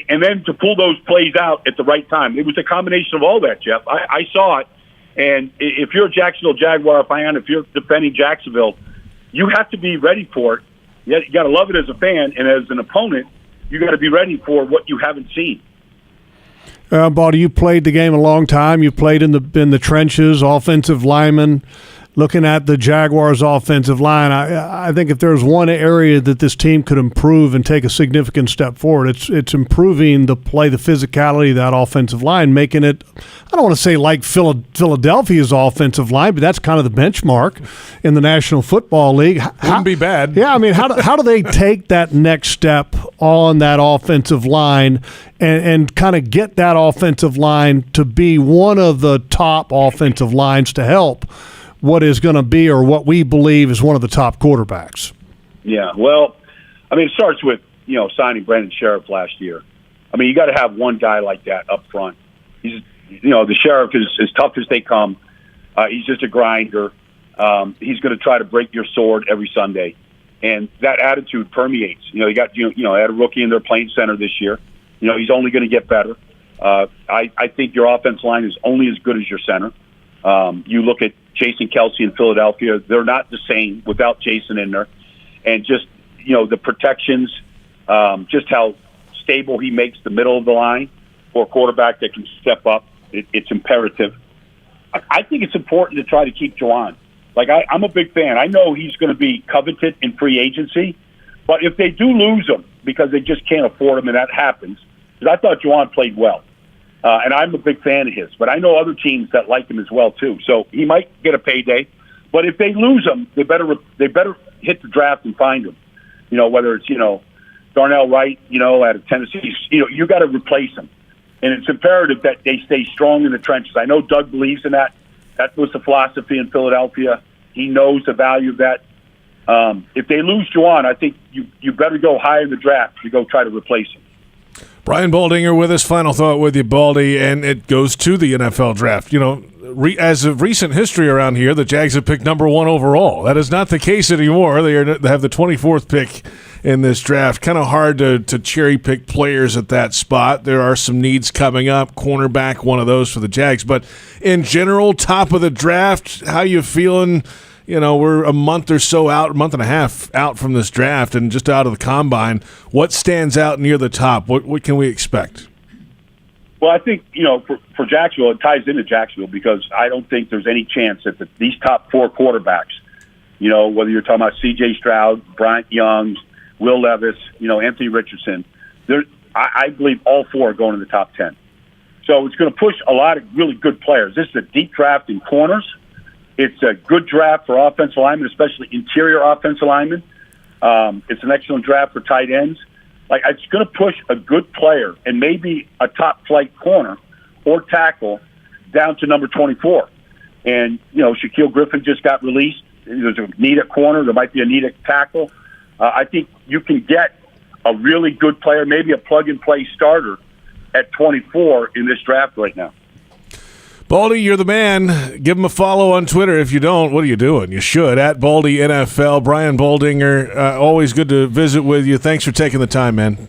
then to pull those plays out at the right time. It was a combination of all that, Jeff. I saw it, and if you're a Jacksonville Jaguar fan, if you're defending Jacksonville, you have to be ready for it. You got to love it as a fan, and as an opponent, you got to be ready for what you haven't seen. Baldy, you played the game a long time. You played in the trenches, offensive lineman. Looking at the Jaguars' offensive line, I think if there's one area that this team could improve and take a significant step forward, it's improving the physicality of that offensive line, making it, I don't want to say like Philadelphia's offensive line, but that's kind of the benchmark in the National Football League. Wouldn't be bad. Yeah, I mean, how do they take that next step on that offensive line and kind of get that offensive line to be one of the top offensive lines to help what is going to be, or what we believe is one of the top quarterbacks? Yeah, well, I mean, it starts with, signing Brandon Sheriff last year. I mean, you got to have one guy like that up front. He's, the Sheriff is as tough as they come. He's just a grinder. He's going to try to break your sword every Sunday. And that attitude permeates. You got, I had a rookie in their playing center this year. He's only going to get better. I think your offense line is only as good as your center. You look at Jason Kelsey in Philadelphia, they're not the same without Jason in there. And just, the protections, just how stable he makes the middle of the line for a quarterback that can step up. It's imperative. I think it's important to try to keep Juwan. Like, I'm a big fan. I know he's going to be coveted in free agency, but if they do lose him because they just can't afford him, and that happens, because I thought Juwan played well. And I'm a big fan of his, but I know other teams that like him as well too. So he might get a payday, but if they lose him, they better hit the draft and find him. Whether it's Darnell Wright, out of Tennessee, you got to replace him, and it's imperative that they stay strong in the trenches. I know Doug believes in that. That was the philosophy in Philadelphia. He knows the value of that. If they lose Juwan, I think you better go high in the draft to go try to replace him. Brian Baldinger with us. Final thought with you, Baldy, and it goes to the NFL draft. As of recent history around here, the Jags have picked number 1 overall. That is not the case anymore. They have the 24th pick in this draft. Kind of hard to cherry-pick players at that spot. There are some needs coming up. Cornerback, one of those for the Jags. But in general, top of the draft, how you feeling? We're a month or so out, a month and a half out from this draft and just out of the combine. What stands out near the top? What can we expect? Well, I think, for Jacksonville, it ties into Jacksonville because I don't think there's any chance that these top 4 quarterbacks, whether you're talking about C.J. Stroud, Bryant Young, Will Levis, Anthony Richardson, I believe all 4 are going in the top 10. So it's going to push a lot of really good players. This is a deep draft in corners. It's a good draft for offensive linemen, especially interior offensive linemen. It's an excellent draft for tight ends. Like, it's going to push a good player and maybe a top-flight corner or tackle down to number 24. And, Shaquille Griffin just got released. There's a need at corner. There might be a need at tackle. I think you can get a really good player, maybe a plug-and-play starter at 24 in this draft right now. Baldy, you're the man. Give him a follow on Twitter. If you don't, what are you doing? You should. At Baldy NFL. Brian Baldinger, always good to visit with you. Thanks for taking the time, man.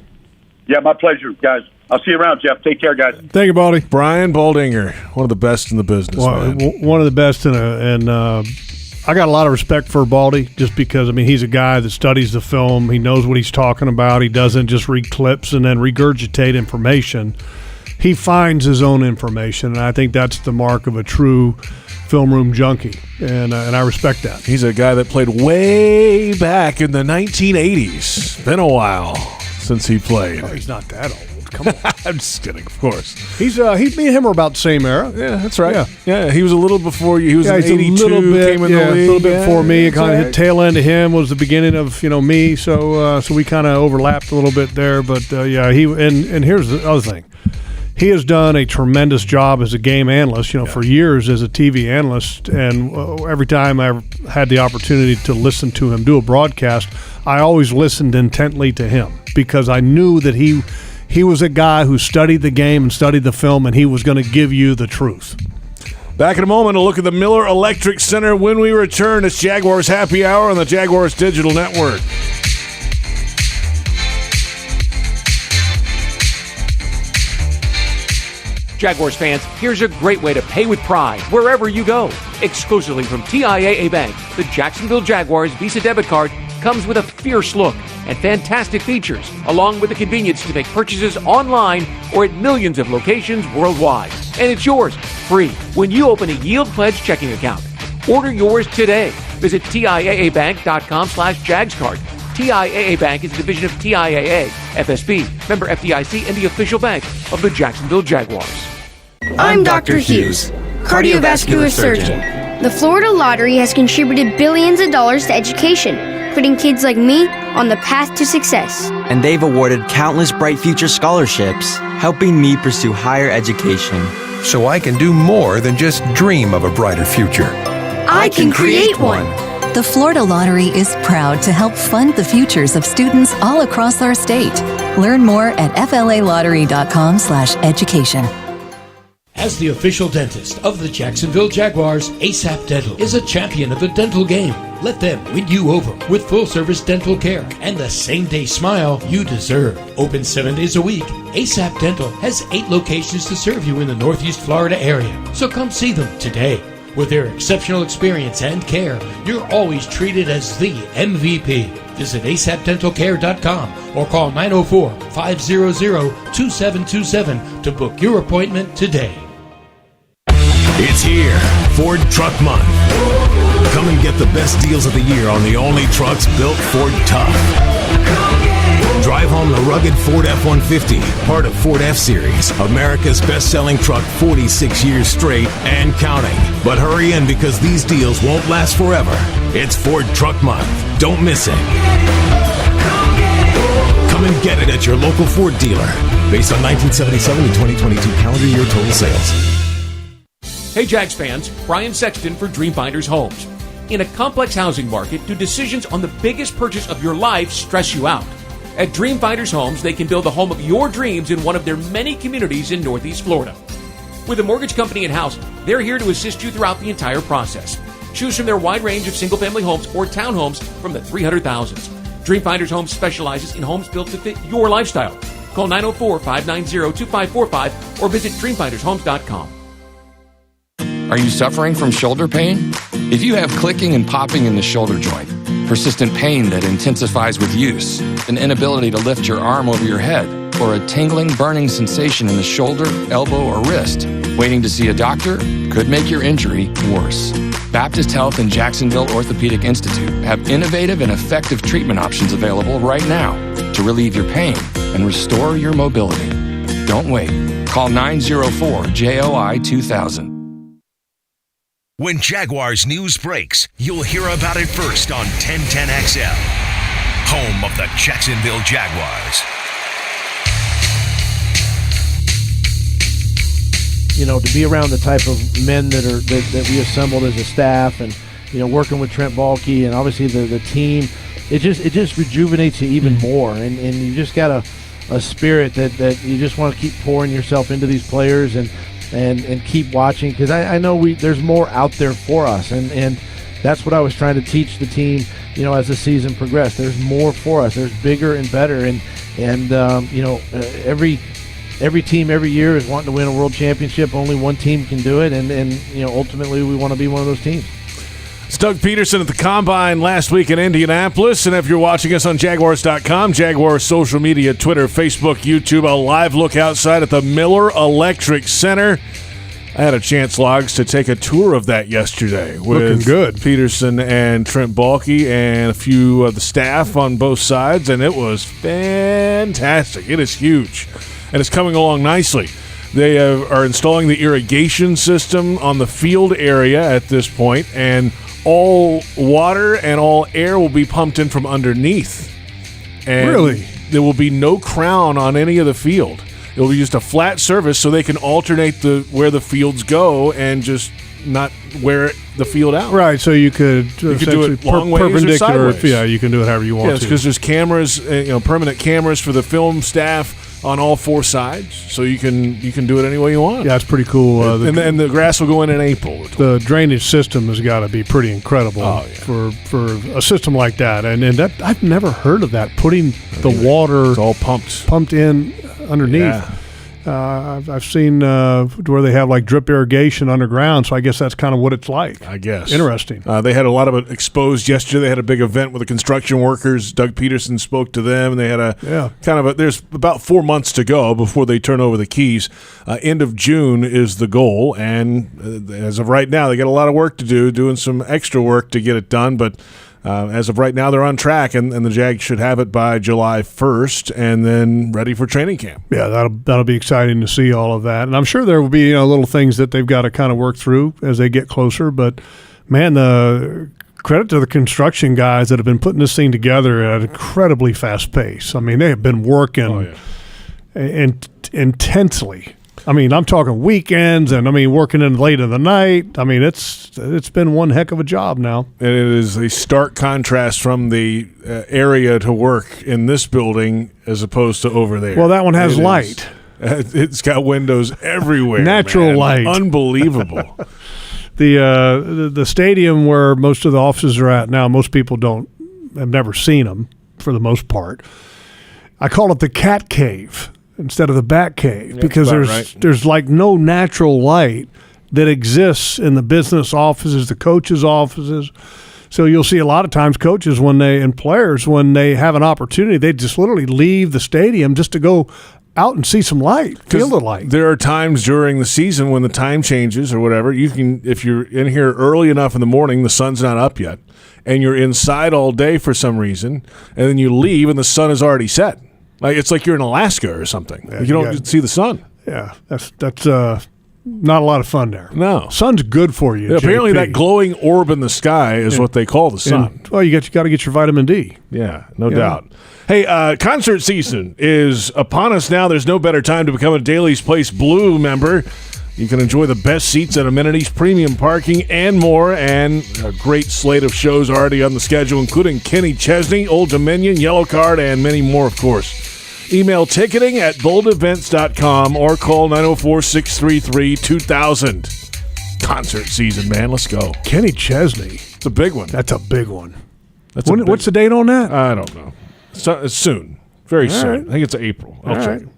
Yeah, my pleasure, guys. I'll see you around, Jeff. Take care, guys. Thank you, Baldy. Brian Baldinger, one of the best in the business, man. One of the best, and I got a lot of respect for Baldy just because, he's a guy that studies the film. He knows what he's talking about. He doesn't just read clips and then regurgitate information. He finds his own information, and I think that's the mark of a true film room junkie, and I respect that. He's a guy that played way back in the 1980s. Been a while since he played. Oh, he's not that old. Come on. I'm just kidding, of course. Me and him are about the same era. Yeah, that's right. Yeah, he was a little before you. He was in 82, came in the league. A little bit before me. It kind of hit tail end of him was the beginning of me, so we kind of overlapped a little bit there. But, and here's the other thing. He has done a tremendous job as a game analyst, for years as a TV analyst. And every time I had the opportunity to listen to him do a broadcast, I always listened intently to him because I knew that he was a guy who studied the game and studied the film, and he was going to give you the truth. Back in a moment, a look at the Miller Electric Center when we return. It's Jaguars Happy Hour on the Jaguars Digital Network. Jaguars fans, here's a great way to pay with pride wherever you go. Exclusively from TIAA Bank, the Jacksonville Jaguars Visa debit card comes with a fierce look and fantastic features, along with the convenience to make purchases online or at millions of locations worldwide. And it's yours, free, when you open a Yield Pledge checking account. Order yours today. Visit TIAABank.com/JagsCard. TIAA Bank is a division of TIAA, FSB, member FDIC, and the official bank of the Jacksonville Jaguars. I'm Dr. Hughes, cardiovascular surgeon. The Florida Lottery has contributed billions of dollars to education, putting kids like me on the path to success. And they've awarded countless Bright Future scholarships, helping me pursue higher education. So I can do more than just dream of a brighter future. I can create one. The Florida Lottery is proud to help fund the futures of students all across our state. Learn more at flalottery.com/education. As the official dentist of the Jacksonville Jaguars, ASAP Dental is a champion of the dental game. Let them win you over with full-service dental care and the same-day smile you deserve. Open 7 days a week, ASAP Dental has 8 locations to serve you in the Northeast Florida area. So come see them today. With their exceptional experience and care, you're always treated as the MVP. Visit asapdentalcare.com or call 904-500-2727 to book your appointment today. It's here, Ford Truck Month. Come and get the best deals of the year on the only trucks built Ford tough. Drive home the rugged Ford F-150, part of Ford F-Series, America's best-selling truck 46 years straight and counting. But hurry in because these deals won't last forever. It's Ford Truck Month. Don't miss it. Come and get it at your local Ford dealer. Based on 1977 and 2022 calendar year total sales. Hey Jags fans, Brian Sexton for Dreamfinders Homes. In a complex housing market, do decisions on the biggest purchase of your life stress you out? At Dreamfinders Homes, they can build the home of your dreams in one of their many communities in Northeast Florida. With a mortgage company in-house, they're here to assist you throughout the entire process. Choose from their wide range of single-family homes or townhomes from the 300,000s. Dreamfinders Homes specializes in homes built to fit your lifestyle. Call 904-590-2545 or visit dreamfindershomes.com. Are you suffering from shoulder pain? If you have clicking and popping in the shoulder joint, persistent pain that intensifies with use, an inability to lift your arm over your head, or a tingling, burning sensation in the shoulder, elbow, or wrist, waiting to see a doctor could make your injury worse. Baptist Health and Jacksonville Orthopedic Institute have innovative and effective treatment options available right now to relieve your pain and restore your mobility. Don't wait. Call 904-JOI-2000. When Jaguars news breaks, you'll hear about it first on 1010XL, home of the Jacksonville Jaguars. You know, to be around the type of men that we assembled as a staff, and working with Trent Baalke and obviously the team, it just rejuvenates you even more, and you just got a spirit that you just want to keep pouring yourself into these players and keep watching, because I know there's more out there for us, and that's what I was trying to teach the team, as the season progressed. There's more for us. There's bigger and better, and every team every year is wanting to win a world championship. Only one team can do it, and ultimately we want to be one of those teams. It's Doug Pederson at the Combine last week in Indianapolis, and if you're watching us on Jaguars.com, Jaguars social media, Twitter, Facebook, YouTube, a live look outside at the Miller Electric Center. I had a chance, Logs, to take a tour of that yesterday with Looking good. Pederson and Trent Baalke and a few of the staff on both sides, and it was fantastic. It is huge, and it's coming along nicely. They are installing the irrigation system on the field area at this point, and all water and all air will be pumped in from underneath. And really? There will be no crown on any of the field. It will be just a flat surface so they can alternate where the fields go and just not wear the field out. Right, so you could do it long ways perpendicular. or sideways. Yeah, you can do it however you want to. Yes, because there's cameras, permanent cameras for the film staff on all four sides, so you can do it any way you want. Yeah, it's pretty cool. And the grass will go in April. The drainage system has got to be pretty incredible for a system like that. And that I've never heard of that. Putting the water, it's all pumped in underneath. Yeah. I've seen where they have like drip irrigation underground, so I guess that's kind of what it's like. I guess. Interesting. They had a lot of it exposed yesterday. They had a big event with the construction workers. Doug Pederson spoke to them, and they had there's about 4 months to go before they turn over the keys. End of June is the goal, and as of right now, they got a lot of work to do, doing some extra work to get it done, but as of right now, they're on track, and the Jags should have it by July 1st, and then ready for training camp. Yeah, that'll be exciting to see all of that. And I'm sure there will be little things that they've got to kind of work through as they get closer. But, man, the credit to the construction guys that have been putting this thing together at an incredibly fast pace. I mean, they have been working intensely. I mean, I'm talking weekends and, working in late in the night. I mean, it's been one heck of a job now. And it is a stark contrast from the area to work in this building as opposed to over there. Well, that one has light. It's got windows everywhere. Natural light. Unbelievable. The stadium where most of the offices are at now, most people have never seen them for the most part. I call it the cat cave instead of the bat cave, because there's like no natural light that exists in the business offices, the coaches' offices. So you'll see a lot of times coaches and players, when they have an opportunity, they just literally leave the stadium just to go out and see some light, feel the light. There are times during the season when the time changes or whatever, if you're in here early enough in the morning, the sun's not up yet, and you're inside all day for some reason, and then you leave and the sun is already set. It's like you're in Alaska or something. Yeah, you don't see the sun. Yeah, that's not a lot of fun there. No. Sun's good for you. Yeah, apparently that glowing orb in the sky is what they call the sun. Well, you got to get your vitamin D. Yeah, no doubt. Hey, concert season is upon us now. There's no better time to become a Dailies Place Blue member. You can enjoy the best seats and amenities, premium parking, and more, and a great slate of shows already on the schedule, including Kenny Chesney, Old Dominion, Yellow Card, and many more, of course. Email ticketing at boldevents.com or call 904-633-2000. Concert season, man. Let's go. Kenny Chesney. It's a big one. That's a big one. What's the date on that? I don't know. It's soon. Very soon. Right. I think it's April. I'll check. Right.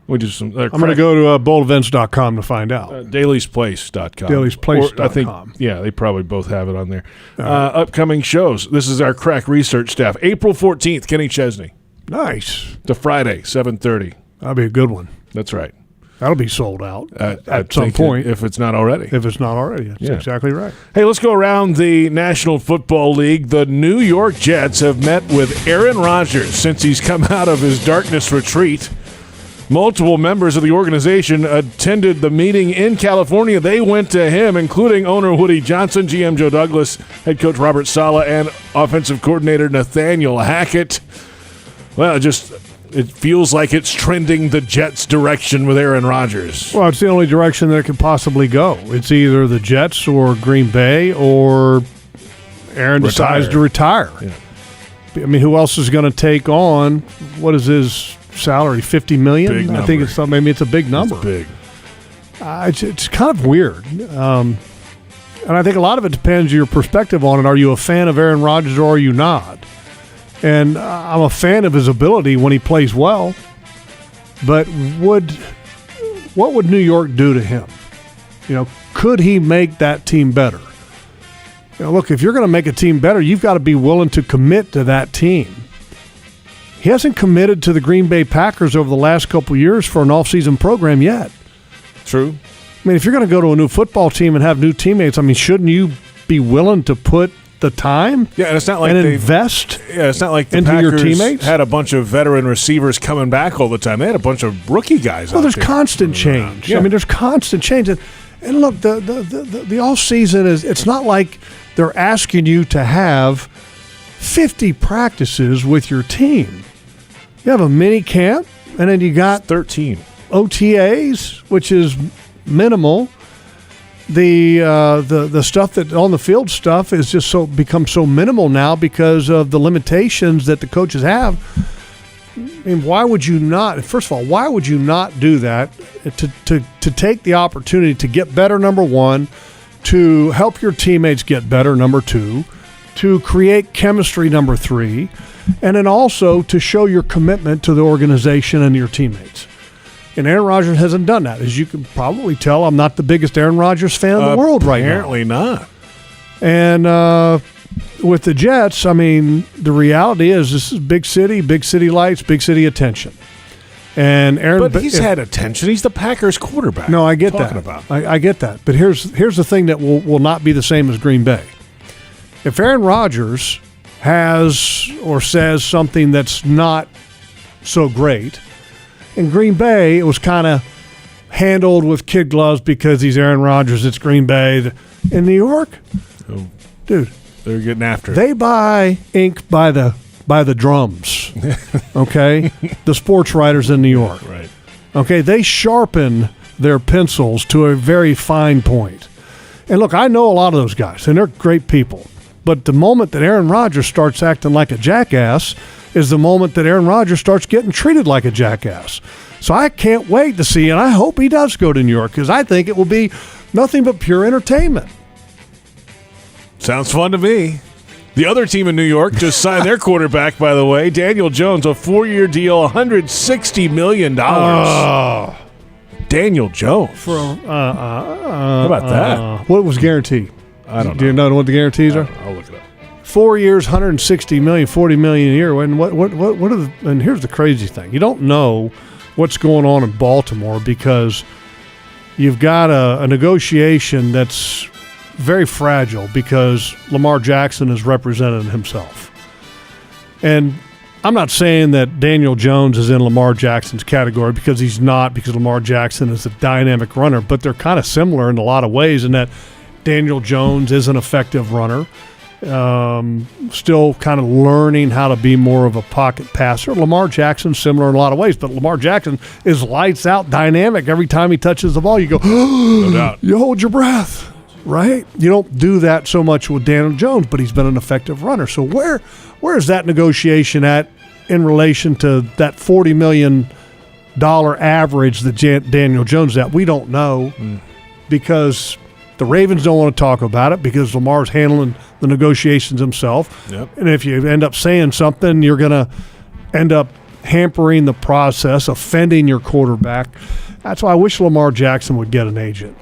We do some. I'm going to go to boldevents.com to find out. Dailiesplace.com. Dailiesplace.com. I think, they probably both have it on there. Upcoming shows. This is our crack research staff. April 14th, Kenny Chesney. Nice. The Friday, 7:30. That'll be a good one. That's right. That'll be sold out at some point. If it's not already. That's exactly right. Hey, let's go around the National Football League. The New York Jets have met with Aaron Rodgers since he's come out of his darkness retreat. Multiple members of the organization attended the meeting in California. They went to him, including owner Woody Johnson, GM Joe Douglas, head coach Robert Saleh, and offensive coordinator Nathaniel Hackett. Well, it feels like it's trending the Jets' direction with Aaron Rodgers. Well, it's the only direction that it could possibly go. It's either the Jets or Green Bay, or Aaron decides to retire. Yeah. I mean, who else is going to take on, what is his salary, $50 million? Big number. I think it's something. Maybe it's a big number. It's big. It's kind of weird. And I think a lot of it depends on your perspective on it. Are you a fan of Aaron Rodgers or are you not? And I'm a fan of his ability when he plays well. But what would New York do to him? Could he make that team better? Look, if you're going to make a team better, you've got to be willing to commit to that team. He hasn't committed to the Green Bay Packers over the last couple of years for an off-season program yet. True. I mean, if you're going to go to a new football team and have new teammates, shouldn't you be willing to put the time? Yeah, and it's not like invest. Yeah, it's not like the into Packers your teammates had a bunch of veteran receivers coming back all the time. They had a bunch of rookie guys. Well, there's constant change. Yeah. There's constant change, and look, the off season it's not like they're asking you to have 50 practices with your team. You have a mini camp, and then you got 13 OTAs, which is minimal. The stuff that on the field stuff is just become so minimal now because of the limitations that the coaches have. I mean, why would you not? First of all, why would you not do that to take the opportunity to get better? Number one, to help your teammates get better. Number two, to create chemistry. Number three, and then also to show your commitment to the organization and your teammates. And Aaron Rodgers hasn't done that. As you can probably tell, I'm not the biggest Aaron Rodgers fan in the world right now. Apparently not. And with the Jets, I mean, the reality is this is big city lights, big city attention. And Aaron, but he's had attention. He's the Packers quarterback. No, I get that. I get that. But here's the thing that will not be the same as Green Bay. If Aaron Rodgers has or says something that's not so great, in Green Bay it was kind of handled with kid gloves because he's Aaron Rodgers. It's Green Bay. In New York, dude, they're getting after it. They buy ink by the drums. Okay, the sports writers in New York. Right. Okay, they sharpen their pencils to a very fine point. And look, I know a lot of those guys, and they're great people. But the moment that Aaron Rodgers starts acting like a jackass is the moment that Aaron Rodgers starts getting treated like a jackass. So I can't wait to see, and I hope he does go to New York because I think it will be nothing but pure entertainment. Sounds fun to me. The other team in New York just signed their quarterback, by the way, Daniel Jones, a 4-year deal, $160 million. Oh. Daniel Jones. How about that? What was guaranteed? I don't know. Do you know what the guarantees are? I'll look it up. 4 years, $160 million, $40 million a year. And what are the? And here's the crazy thing: you don't know what's going on in Baltimore because you've got a negotiation that's very fragile because Lamar Jackson has represented himself. And I'm not saying that Daniel Jones is in Lamar Jackson's category because he's not, because Lamar Jackson is a dynamic runner, but they're kind of similar in a lot of ways in that Daniel Jones is an effective runner, still kind of learning how to be more of a pocket passer. Lamar Jackson's similar in a lot of ways, but Lamar Jackson is lights out dynamic. Every time he touches the ball, you go, no doubt. You hold your breath. Right? You don't do that so much with Daniel Jones, but he's been an effective runner. So where is that negotiation at in relation to that $40 million average that Daniel Jones is at? We don't know because the Ravens don't want to talk about it because Lamar's handling the negotiations himself. Yep. And if you end up saying something, you're going to end up hampering the process, offending your quarterback. That's why I wish Lamar Jackson would get an agent.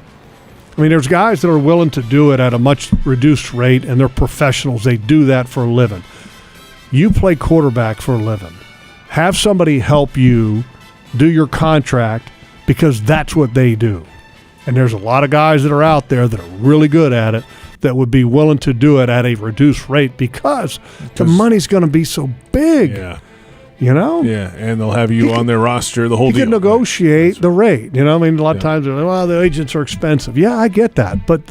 I mean, there's guys that are willing to do it at a much reduced rate, and they're professionals. They do that for a living. You play quarterback for a living. Have somebody help you do your contract because that's what they do. And there's a lot of guys that are out there that are really good at it that would be willing to do it at a reduced rate because the money's going to be so big. Yeah. You know? Yeah, and they'll have you on their roster, the whole deal. You can negotiate the rate. You know, I mean, a lot of times they're like, well, the agents are expensive. Yeah, I get that. But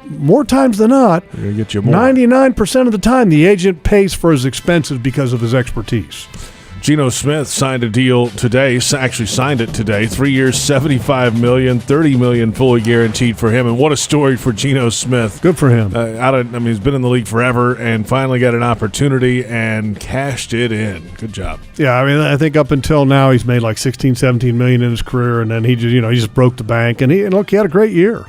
more times than not, they're going to get you more. 99% of the time, the agent pays for his expenses because of his expertise. Geno Smith signed a deal today, actually signed it today, 3 years, $75 million, $30 million fully guaranteed for him. And what a story for Geno Smith. Good for him. He's been in the league forever and finally got an opportunity and cashed it in. Good job. Yeah, I mean, I think up until now he's made like $16-17 million in his career, and then he just broke the bank. And he had a great year.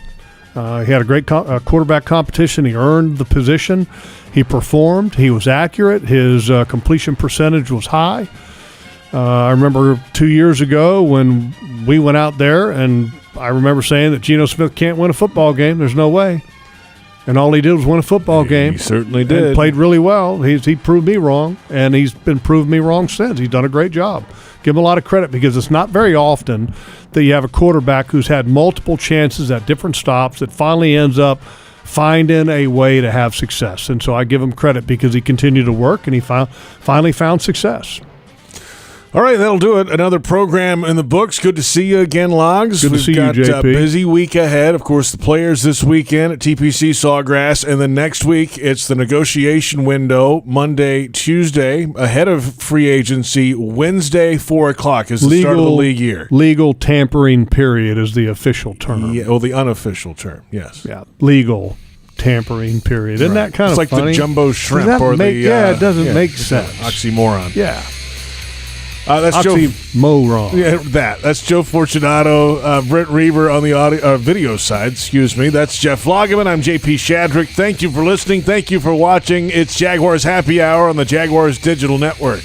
He had a great quarterback competition. He earned the position. He performed. He was accurate. His completion percentage was high. I remember 2 years ago when we went out there, and I remember saying that Geno Smith can't win a football game. There's no way. And all he did was win a football game. He certainly did. And played really well. He proved me wrong, and he's been proving me wrong since. He's done a great job. Give him a lot of credit because it's not very often that you have a quarterback who's had multiple chances at different stops that finally ends up finding a way to have success. And so I give him credit because he continued to work, and he finally found success. All right, that'll do it. Another program in the books. Good to see you again, Logs. Good to see you, JP. We've got a busy week ahead. Of course, the players this weekend at TPC Sawgrass, and then next week it's the negotiation window, Monday, Tuesday, ahead of free agency. Wednesday, 4 o'clock is the start of the league year. Legal tampering period is the official term. Yeah, well, the unofficial term, yes. Yeah, legal tampering period. Isn't that kind of funny? It's like the jumbo shrimp or it doesn't make sense. Oxymoron. Yeah. That's Moron. Yeah, that's Joe Fortunato, Brent Reaver on the video side. Excuse me. That's Jeff Lageman. I'm JP Shadrick. Thank you for listening. Thank you for watching. It's Jaguars Happy Hour on the Jaguars Digital Network.